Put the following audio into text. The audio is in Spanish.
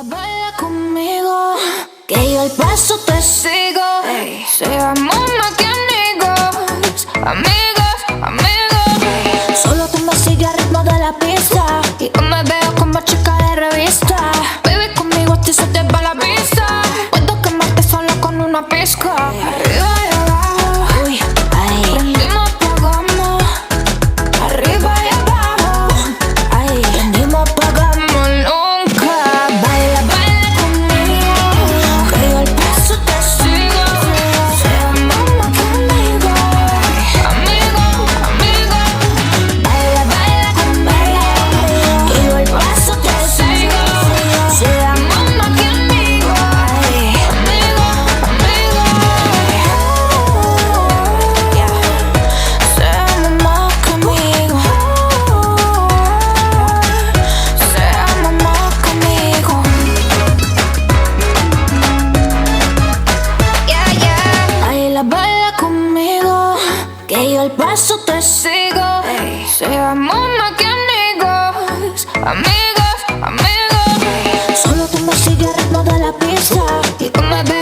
Baila conmigo, que yo al paso te sigo. Seamos más que amigos, amigos, amigos. Solo tú me sigues al ritmo de la pista y yo me veo como chica de revista. Baby, conmigo a ti se te va la vista. Puedo quemarte solo con una pizca. Arriba y abajo, uy, ay. Prendimos, apagamos. Arriba y abajo, ay. Prendimos, apagamos nunca. Baila, baila conmigo, que yo al paso te sigo. Seamos más que amigos, amigos, amigos. Baila, baila conmigo, que yo al paso te sigo. Seamos más que amigos, amigos, amigos. Yeah. Seamos más que amigos. Seamos más que amigos. Yeah, yeah. Baila, baila conmigo, que yo al paso te sigo. Seamos más que amigos, amigos, amigos. Solo tú me sigues al ritmo de la pista y tú me ves